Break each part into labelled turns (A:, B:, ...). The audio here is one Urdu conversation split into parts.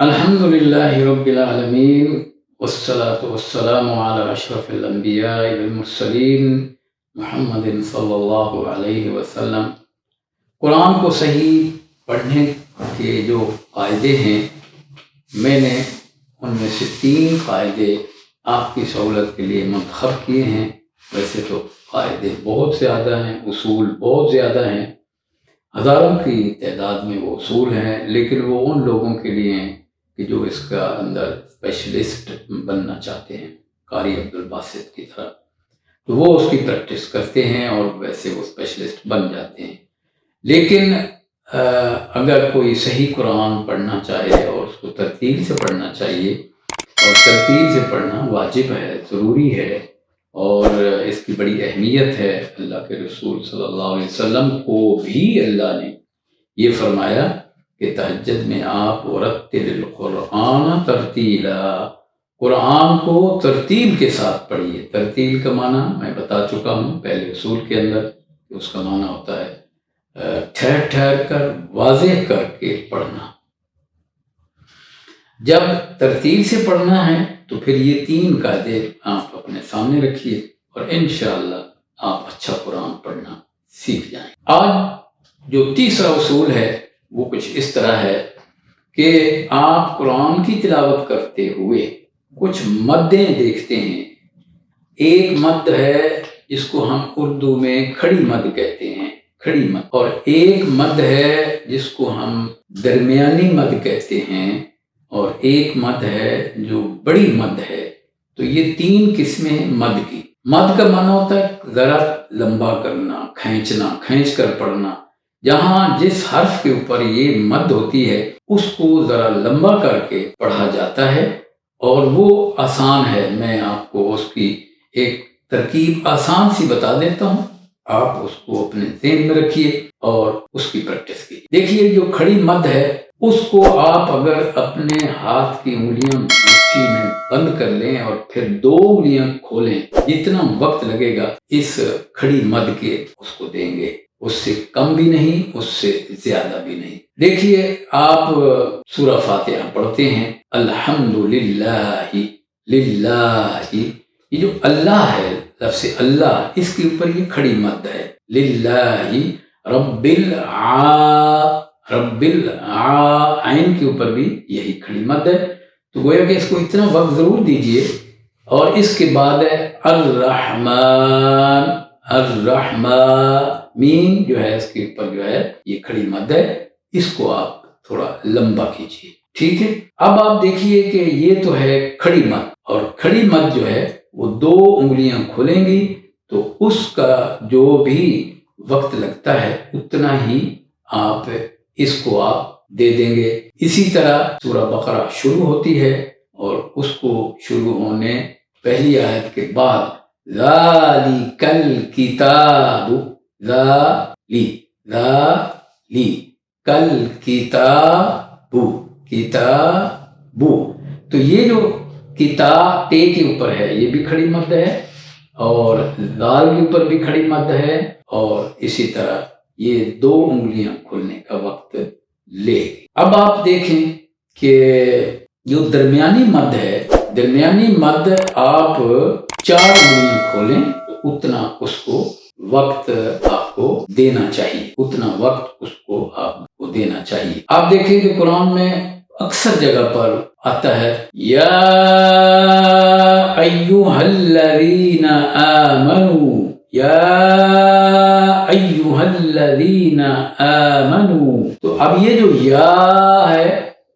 A: الحمدللہ رب العالمین والصلاة والسلام علی اشرف الانبیاء والمرسلین محمد صلی اللہ علیہ وسلم۔ قرآن کو صحیح پڑھنے کے جو قاعدے ہیں، میں نے ان میں سے 3 قاعدے آپ کی سہولت کے لیے منتخب کیے ہیں۔ ویسے تو قاعدے بہت زیادہ ہیں، اصول بہت زیادہ ہیں، ہزاروں کی تعداد میں وہ اصول ہیں، لیکن وہ ان لوگوں کے لیے ہیں کہ جو اس کا اندر اسپیشلسٹ بننا چاہتے ہیں، قاری عبدالباسط کی طرح، تو وہ اس کی پریکٹس کرتے ہیں اور ویسے وہ اسپیشلسٹ بن جاتے ہیں۔ لیکن اگر کوئی صحیح قرآن پڑھنا چاہے اور اس کو ترتیل سے پڑھنا چاہیے، اور ترتیل سے پڑھنا واجب ہے، ضروری ہے، اور اس کی بڑی اہمیت ہے۔ اللہ کے رسول صلی اللہ علیہ وسلم کو بھی اللہ نے یہ فرمایا کہ تہجد میں آپ ورتل القرآن ترتیلا، قرآن کو ترتیل کے ساتھ پڑھیے۔ ترتیل کا معنی میں بتا چکا ہوں پہلے اصول کے اندر، کہ اس کا معنی ہوتا ہے ٹھہر ٹھہر کر واضح کر کے پڑھنا۔ جب ترتیل سے پڑھنا ہے تو پھر یہ 3 قاعدے آپ اپنے سامنے رکھیے اور انشاءاللہ آپ اچھا قرآن پڑھنا سیکھ جائیں۔ آج جو تیسرا اصول ہے وہ کچھ اس طرح ہے کہ آپ قرآن کی تلاوت کرتے ہوئے کچھ مدیں دیکھتے ہیں۔ ایک مد ہے جس کو ہم اردو میں کھڑی مد کہتے ہیں، کھڑی مد، اور ایک مد ہے جس کو ہم درمیانی مد کہتے ہیں، اور ایک مد ہے جو بڑی مد ہے۔ تو یہ 3 قسمیں مد کی۔ مد کا معنی ہوتا ہے ذرا لمبا کرنا، کھینچنا، کھینچ کر پڑھنا۔ جہاں جس حرف کے اوپر یہ مد ہوتی ہے اس کو ذرا لمبا کر کے پڑھا جاتا ہے، اور وہ آسان ہے۔ میں آپ کو اس کی ایک ترکیب آسان سی بتا دیتا ہوں، آپ اس کو اپنے ذہن میں رکھیے اور اس کی پریکٹس کیجیے۔ دیکھیے، جو کھڑی مد ہے اس کو آپ اگر اپنے ہاتھ کی انگلیاں مٹھی میں بند کر لیں اور پھر 2 انگلیاں کھولیں، جتنا وقت لگے گا اس کھڑی مد کے اس کو دیں گے، اس سے کم بھی نہیں، اس سے زیادہ بھی نہیں۔ دیکھیے، آپ سورہ فاتحہ پڑھتے ہیں، الحمدللہ للہ، یہ جو اللہ ہے، لفظ اللہ، اس کے اوپر یہ کھڑی مد ہے، للہ رب عین کے اوپر بھی یہی کھڑی مد ہے۔ تو گویا کہ اس کو اتنا وقت ضرور دیجئے۔ اور اس کے بعد ہے الرحمن، مین جو ہے اس کے اوپر جو ہے یہ کھڑی مد ہے، اس کو آپ تھوڑا لمبا کیجئے، ٹھیک ہے۔ اب آپ دیکھیے کہ یہ تو ہے کھڑی مد، اور کھڑی مد جو ہے وہ 2 انگلیاں کھولیں گی، تو اس کا جو بھی وقت لگتا ہے اتنا ہی آپ اس کو آپ دے دیں گے۔ اسی طرح سورہ بقرہ شروع ہوتی ہے، اور اس کو شروع ہونے پہلی آیت کے بعد ذالک الکتاب، کل کتاب، تو یہ جو کتاب تے کے اوپر ہے یہ بھی کھڑی مد ہے، اور دال کے اوپر بھی کھڑی مد ہے، اور اسی طرح یہ 2 انگلیاں کھولنے کا وقت لے۔ اب آپ دیکھیں کہ جو درمیانی مد ہے، درمیانی مد آپ 4 انگلیاں کھولیں تو اتنا اس کو وقت آپ کو دینا چاہیے، اتنا وقت اس کو آپ کو دینا چاہیے۔ آپ دیکھیں کہ قرآن میں اکثر جگہ پر آتا ہے یا ایھا الذین آمنوا، یا ایھا الذین آمنوا، تو اب یہ جو یا ہے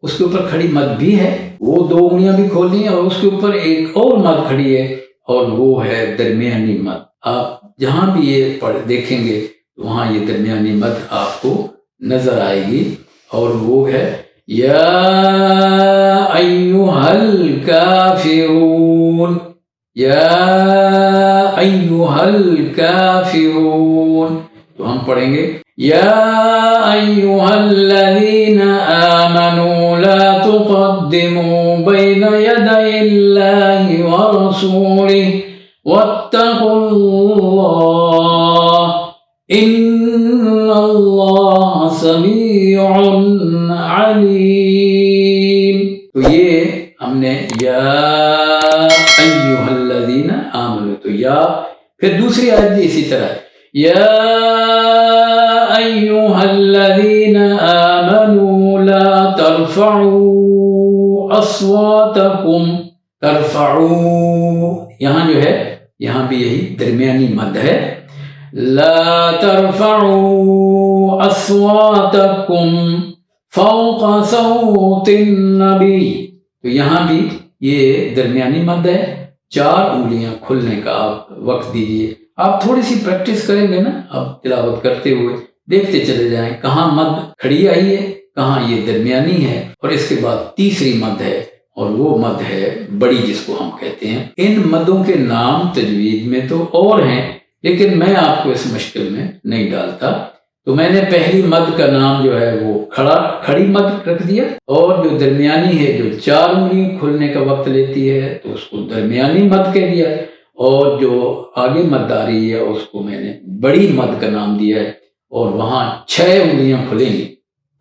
A: اس کے اوپر کھڑی مد بھی ہے، وہ 2 انگلیاں بھی کھولنی ہیں، اور اس کے اوپر ایک اور مد کھڑی ہے، اور وہ ہے درمیانی مد۔ آپ جہاں بھی یہ دیکھیں گے وہاں یہ درمیانی مد آپ کو نظر آئے گی، اور وہ ہے یا ایھا الکافرون، یا ایھا الکافرون۔ تو ہم پڑھیں گے یا ایھا الذین آمنوا لا تقدموا بین یدی اللہ ورسولہ واتقوا اللہ ان اللہ سمیع علیم۔ تو یہ ہم نے یا ایھا الذین آمنوا، تو یا پھر دوسری آیت بھی اسی طرح یا ایھا الذین آمنوا لا ترفعوا اصواتکم، ترفعوا یہاں جو ہے یہاں بھی یہی درمیانی مد ہے، لا ترفعوا اصواتکم فوق صوت النبی، تو یہاں بھی یہ درمیانی مد ہے، 4 انگلیاں کھلنے کا آپ وقت دیجئے۔ آپ تھوڑی سی پریکٹس کریں گے نا، اب تلاوت کرتے ہوئے دیکھتے چلے جائیں کہاں مد کھڑی آئی ہے، کہاں یہ درمیانی ہے، اور اس کے بعد تیسری مد ہے، اور وہ مد ہے بڑی جس کو ہم کہتے ہیں۔ ان مدوں کے نام تجوید میں تو اور ہیں، لیکن میں آپ کو اس مشکل میں نہیں ڈالتا، تو میں نے پہلی مد کا نام جو ہے وہ کھڑی مد رکھ دیا، اور جو درمیانی ہے جو 4 انگلی کھلنے کا وقت لیتی ہے تو اس کو درمیانی مد کہہ دیا، اور جو آگے مد آ رہی ہے اس کو میں نے بڑی مد کا نام دیا ہے، اور وہاں 6 انگلیاں کھلیں گی،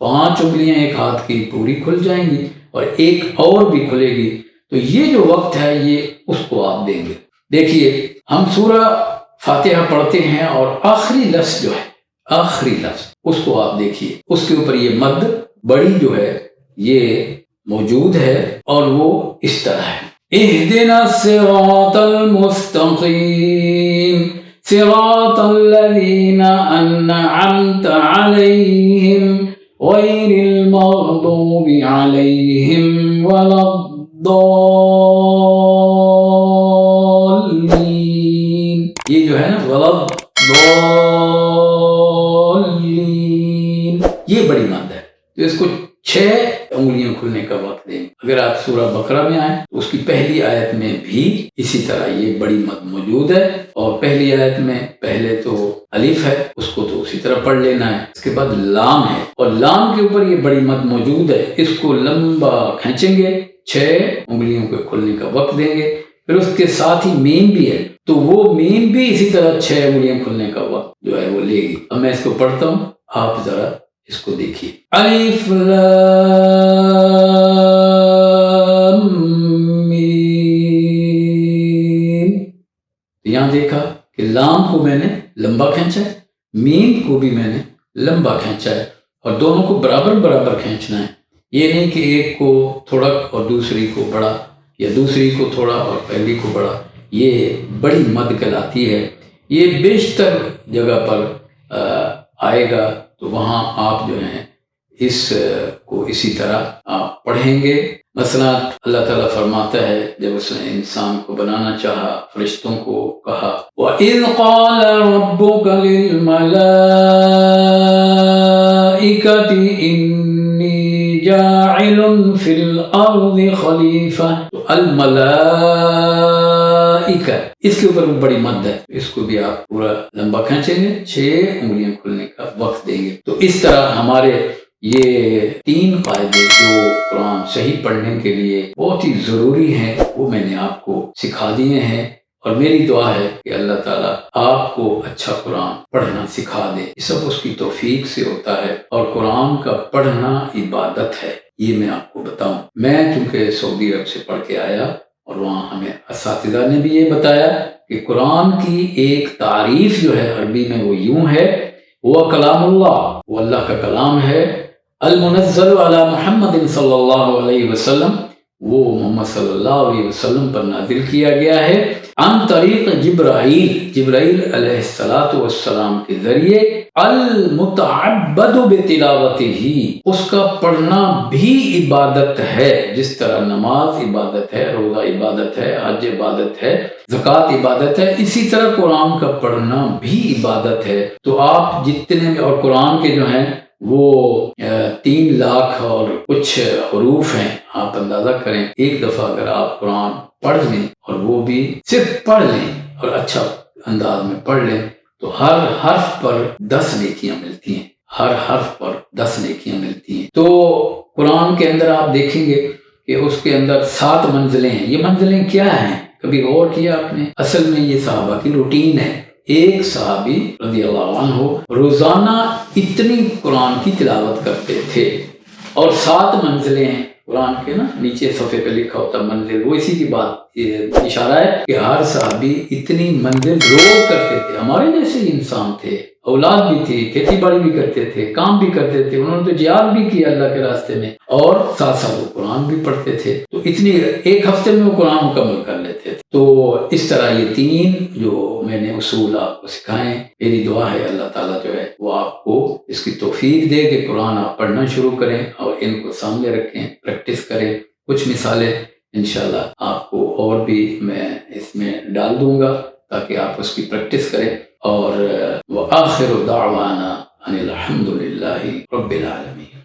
A: 5 انگلیاں ایک ہاتھ کی پوری کھل جائیں گی اور ایک اور بھی کھلے گی، تو یہ جو وقت ہے یہ اس کو آپ دیں گے۔ دیکھیے ہم سورہ فاتحہ پڑھتے ہیں اور آخری لفظ جو ہے، آخری لفظ اس کو آپ دیکھیے، اس کے اوپر یہ مد بڑی جو ہے یہ موجود ہے، اور وہ اس طرح ہے اہدنا الصراط المستقیم صراط الذین انعمت علیہم غیر المغضوب علیہم ولا الضالین، یہ جو ہے نا ولا الضالین، یہ بڑی مد ہے، تو اس کو 6 انگلیاں کھلنے کا وقت دیں۔ اگر آپ سورہ بقرہ میں آئیں تو اس کی پہلی آیت میں بھی اسی طرح یہ بڑی مد موجود ہے، اور پہلی آیت میں پہلے تو الف ہے، اس کو تو اسی طرح پڑھ لینا ہے، اس کے بعد لام ہے، اور لام کے اوپر یہ بڑی مد موجود ہے، اس کو لمبا کھینچیں گے، 6 انگلیوں کے کھلنے کا وقت دیں گے، پھر اس کے ساتھ ہی میم بھی ہے، تو وہ میم بھی اسی طرح 6 انگلیاں کھلنے کا وقت جو ہے وہ لے گی۔ اب میں اس کو پڑھتا ہوں، آپ ذرا اس کو دیکھیے، الف لام میم، یہاں دیکھا کہ لام کو میں نے لمبا کھینچا ہے، میم کو بھی میں نے لمبا کھینچا ہے، اور دونوں کو برابر برابر کھینچنا ہے، یہ نہیں کہ ایک کو تھوڑا اور دوسری کو بڑا، یا دوسری کو تھوڑا اور پہلی کو بڑا، یہ بڑی مد کہلاتی ہے۔ یہ بیشتر جگہ پر آئے گا، تو وہاں آپ جو ہیں اس کو اسی طرح آپ پڑھیں گے۔ مثلا اللہ تعالیٰ فرماتا ہے جب اس نے انسان کو بنانا چاہا، فرشتوں کو کہا وَإِذْ قَالَ رَبُّكَ لِلْمَلَائِكَةِ إِنِّي جَاعِلٌ فِي الْأَرْضِ خَلِيفَةً، تو الملائکہ اس کے اوپر بڑی مد ہے، اس کو بھی آپ پورا لمبا کھینچیں گے، 6 انگلیاں کھلنے کا وقت دیں گے۔ تو اس طرح ہمارے یہ 3 قاعدے جو قرآن صحیح پڑھنے کے لیے بہت ہی ضروری ہیں، وہ میں نے آپ کو سکھا دیے ہیں، اور میری دعا ہے کہ اللہ تعالیٰ آپ کو اچھا قرآن پڑھنا سکھا دے۔ یہ سب اس کی توفیق سے ہوتا ہے، اور قرآن کا پڑھنا عبادت ہے، یہ میں آپ کو بتاؤں۔ میں چونکہ سعودی عرب سے پڑھ کے آیا، اور وہاں ہمیں اساتذہ نے بھی یہ بتایا کہ قرآن کی ایک تعریف جو ہے عربی میں وہ یوں ہے، وہ کلام اللہ، وہ اللہ کا کلام ہے، المنزل علی محمد صلی اللہ علیہ وسلم، وہ محمد صلی اللہ علیہ وسلم پر نازل کیا گیا ہے، عن طریق جبرائیل علیہ السلام کے ذریعے، المتعبد بتلاوتہ، اس کا پڑھنا بھی عبادت ہے، جس طرح نماز عبادت ہے، روزہ عبادت ہے، حج عبادت ہے، زکوٰۃ عبادت ہے، اسی طرح قرآن کا پڑھنا بھی عبادت ہے۔ تو آپ جتنے، اور قرآن کے جو ہیں وہ 3 لاکھ اور کچھ حروف ہیں، آپ اندازہ کریں، ایک دفعہ اگر آپ قرآن پڑھ لیں، اور وہ بھی صرف پڑھ لیں اور اچھا انداز میں پڑھ لیں، تو ہر حرف پر 10 نیکیاں ملتی ہیں، ہر حرف پر 10 نیکیاں ملتی ہیں۔ تو قرآن کے اندر آپ دیکھیں گے کہ اس کے اندر 7 منزلیں ہیں۔ یہ منزلیں کیا ہیں؟ کبھی غور کیا آپ نے؟ اصل میں یہ صحابہ کی روٹین ہے۔ ایک صحابی رضی اللہ عنہ روزانہ اتنی قرآن کی تلاوت کرتے تھے، اور 7 منزلیں ہیں، قرآن کے نا نیچے صفحے پہ لکھا ہوتا منزل، وہ اسی کی بات یہ اشارہ ہے کہ ہر صحابی اتنی منزل روز کرتے تھے، ہمارے جیسے ہی انسان تھے، اولاد بھی تھی، کھیتی باڑی بھی کرتے تھے، کام بھی کرتے تھے، انہوں نے تو جہاد بھی کیا اللہ کے راستے میں، اور ساتھ ساتھ وہ قرآن بھی پڑھتے تھے، تو اتنی ایک ہفتے میں وہ قرآن مکمل کر لیتے تھے۔ تو اس طرح یہ تین جو میں نے اصول آپ کو سکھائے، میری دعا ہے اللہ تعالیٰ جو ہے وہ آپ کو اس کی توفیق دے کہ قرآن آپ پڑھنا شروع کریں اور ان کو سامنے رکھیں، پریکٹس کریں۔ کچھ مثالیں انشاءاللہ آپ کو اور بھی میں اس میں ڈال دوں گا تاکہ آپ اس کی پریکٹس کریں۔ اور وآخر دعوانا ان الحمد للہ رب العالمین۔